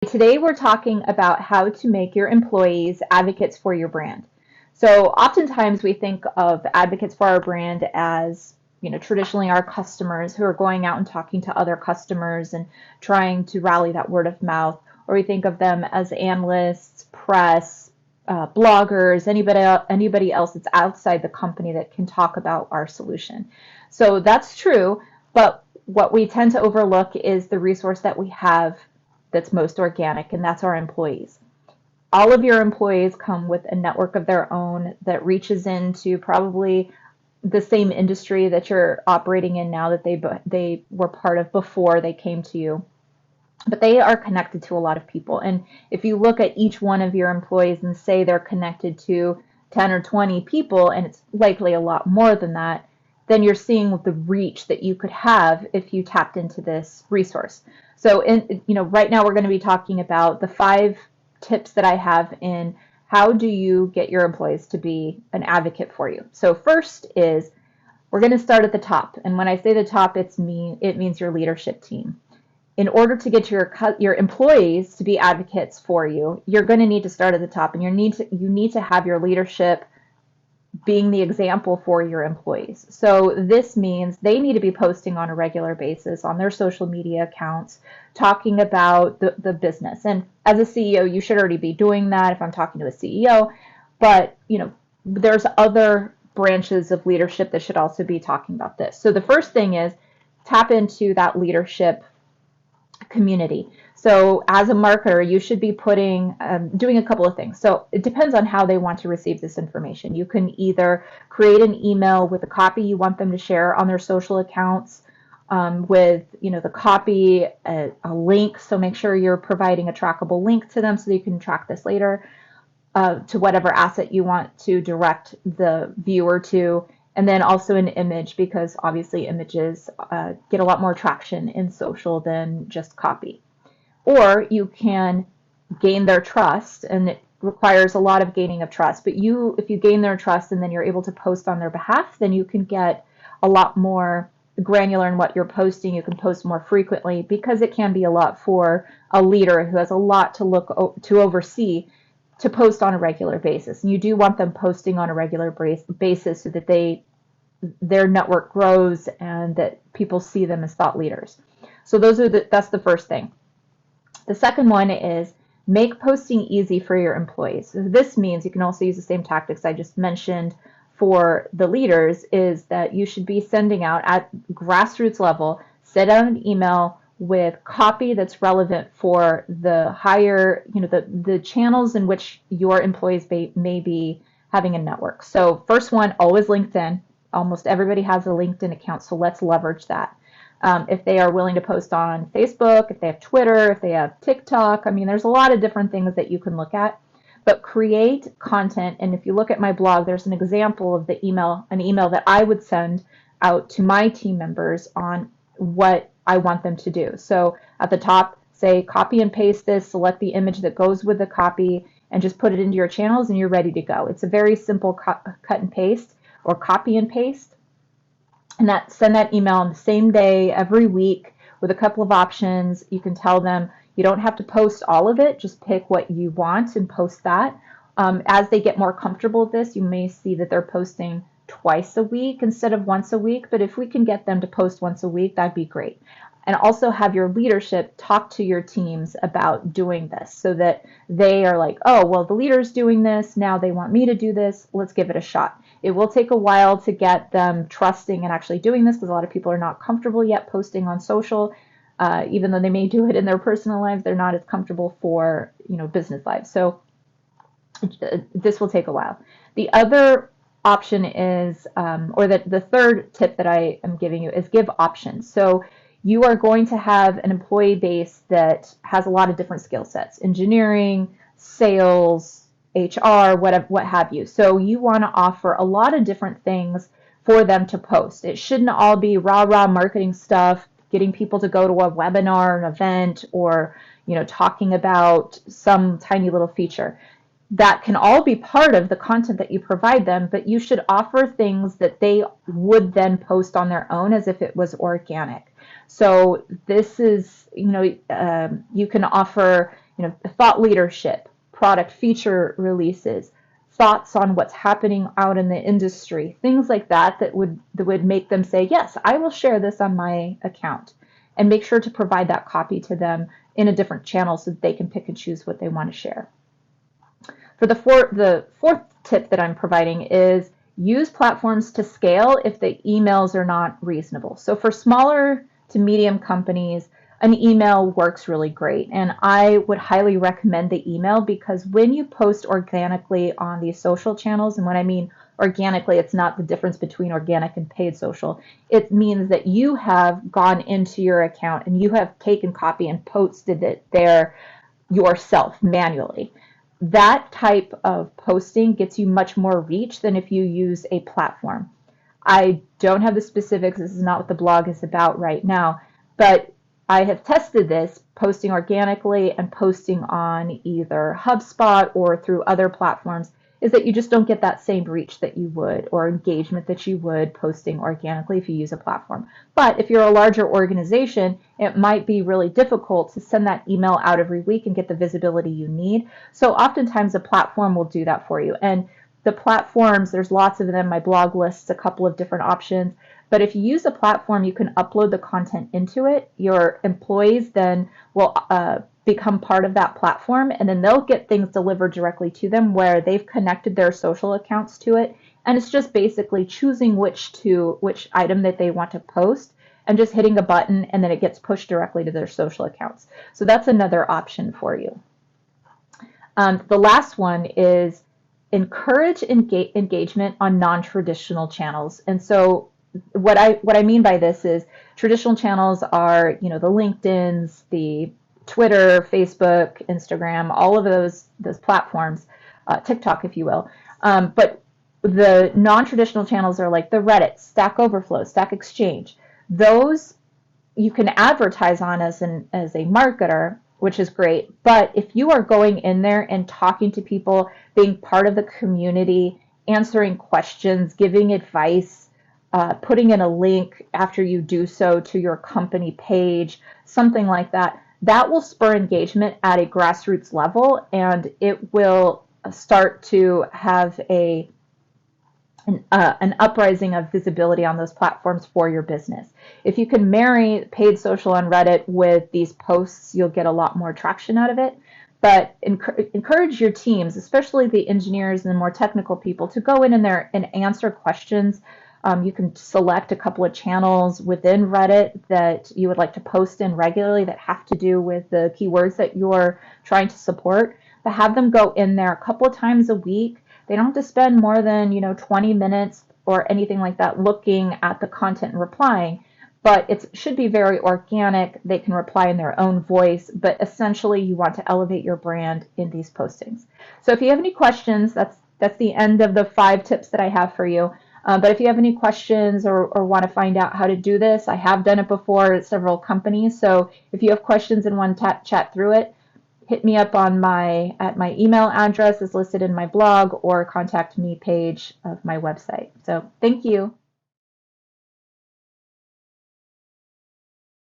Today we're talking about how to make your employees advocates for your brand. So oftentimes we think of advocates for our brand as, traditionally our customers who are going out and talking to other customers and trying to rally that word of mouth, or we think of them as analysts, press, bloggers, anybody else that's outside the company that can talk about our solution. So that's true, but what we tend to overlook is the resource that we have that's most organic, and that's our employees. All of your employees come with a network of their own that reaches into probably the same industry that you're operating in now that they were part of before they came to you. But they are connected to a lot of people. And if you look at each one of your employees and say they're connected to 10 or 20 people, and it's likely a lot more than that, then you're seeing the reach that you could have if you tapped into this resource. So, right now we're going to be talking about the 5 tips that I have in how do you get your employees to be an advocate for you. So, first is we're going to start at the top, and when I say the top, it means your leadership team. In order to get your employees to be advocates for you, you're going to need to start at the top, and you need to have your leadership being the example for your employees. So this means they need to be posting on a regular basis on their social media accounts, talking about the business. And as a CEO, you should already be doing that if I'm talking to a CEO, but there's other branches of leadership that should also be talking about this. So the first thing is tap into that leadership community. So as a marketer, you should be doing a couple of things. So it depends on how they want to receive this information. You can either create an email with a copy you want them to share on their social accounts, with the copy, a link. So make sure you're providing a trackable link to them so that you can track this later, to whatever asset you want to direct the viewer to. And then also an image, because obviously images get a lot more traction in social than just copy. Or you can gain their trust, and it requires a lot of gaining of trust. But if you gain their trust and then you're able to post on their behalf, then you can get a lot more granular in what you're posting. You can post more frequently, because it can be a lot for a leader who has a lot to oversee, to post on a regular basis. And you do want them posting on a regular basis so that their network grows and that people see them as thought leaders. So that's the first thing. The second one is make posting easy for your employees. So this means you can also use the same tactics I just mentioned for the leaders, is that you should be sending out at grassroots level, send out an email with copy that's relevant for the higher, the channels in which your employees may be having a network. So first one, always LinkedIn. Almost everybody has a LinkedIn account, so let's leverage that. If they are willing to post on Facebook, if they have Twitter, if they have TikTok, there's a lot of different things that you can look at. But create content, and if you look at my blog, there's an example of an email that I would send out to my team members on what I want them to do. So at the top, say copy and paste this, select the image that goes with the copy, and just put it into your channels, and you're ready to go. It's a very simple cut and paste, or copy and paste. And send that email on the same day every week with a couple of options. You can tell them you don't have to post all of it, just pick what you want and post that. As they get more comfortable with this, you may see that they're posting twice a week instead of once a week, but if we can get them to post once a week, that'd be great. And also have your leadership talk to your teams about doing this, so that they are like, oh, well, the leader's doing this, now they want me to do this, let's give it a shot. It will take a while to get them trusting and actually doing this, because a lot of people are not comfortable yet posting on social. Even though they may do it in their personal lives, they're not as comfortable for business lives. So this will take a while. The other option is, or the third tip that I am giving you, is give options. So you are going to have an employee base that has a lot of different skill sets: engineering, sales, HR, what have you. So you want to offer a lot of different things for them to post. It shouldn't all be rah marketing stuff, getting people to go to a webinar, an event, or talking about some tiny little feature. That can all be part of the content that you provide them, but you should offer things that they would then post on their own as if it was organic. So this is, you can offer thought leadership, product feature releases, thoughts on what's happening out in the industry, things like that that would make them say, yes, I will share this on my account, and make sure to provide that copy to them in a different channel so that they can pick and choose what they want to share. For the fourth tip that I'm providing is use platforms to scale if the emails are not reasonable. So for smaller to medium companies, an email works really great. And I would highly recommend the email because when you post organically on these social channels, and when I mean organically, it's not the difference between organic and paid social. It means that you have gone into your account and you have taken copy and posted it there yourself manually. That type of posting gets you much more reach than if you use a platform. I don't have the specifics. This is not what the blog is about right now, but I have tested this posting organically and posting on either HubSpot or through other platforms is that you just don't get that same reach that you would or engagement that you would posting organically if you use a platform. But if you're a larger organization, it might be really difficult to send that email out every week and get the visibility you need. So oftentimes a platform will do that for you. And the platforms, there's lots of them. My blog lists a couple of different options. But if you use a platform, you can upload the content into it. Your employees then will become part of that platform, and then they'll get things delivered directly to them where they've connected their social accounts to it. And it's just basically choosing which item that they want to post and just hitting a button, and then it gets pushed directly to their social accounts. So that's another option for you. The last one is encourage engagement on non-traditional channels. And so what I mean by this is traditional channels are, the LinkedIn's, the Twitter, Facebook, Instagram, all of those platforms, TikTok, if you will. But the non-traditional channels are like the Reddit, Stack Overflow, Stack Exchange. Those you can advertise on as a marketer, which is great. But if you are going in there and talking to people, being part of the community, answering questions, giving advice, putting in a link after you do so to your company page, something like that, that will spur engagement at a grassroots level, and it will start to have an uprising of visibility on those platforms for your business. If you can marry paid social on Reddit with these posts, you'll get a lot more traction out of it. But encourage your teams, especially the engineers and the more technical people, to go in there and answer questions. You can select a couple of channels within Reddit that you would like to post in regularly that have to do with the keywords that you're trying to support, but have them go in there a couple of times a week. They don't have to spend more than 20 minutes or anything like that looking at the content and replying, but it should be very organic. They can reply in their own voice, but essentially you want to elevate your brand in these postings. So if you have any questions, that's the end of the 5 tips that I have for you. But if you have any questions or want to find out how to do this, I have done it before at several companies. So if you have questions and want to chat through it, hit me up at my email address is listed in my blog, or contact me page of my website. So thank you.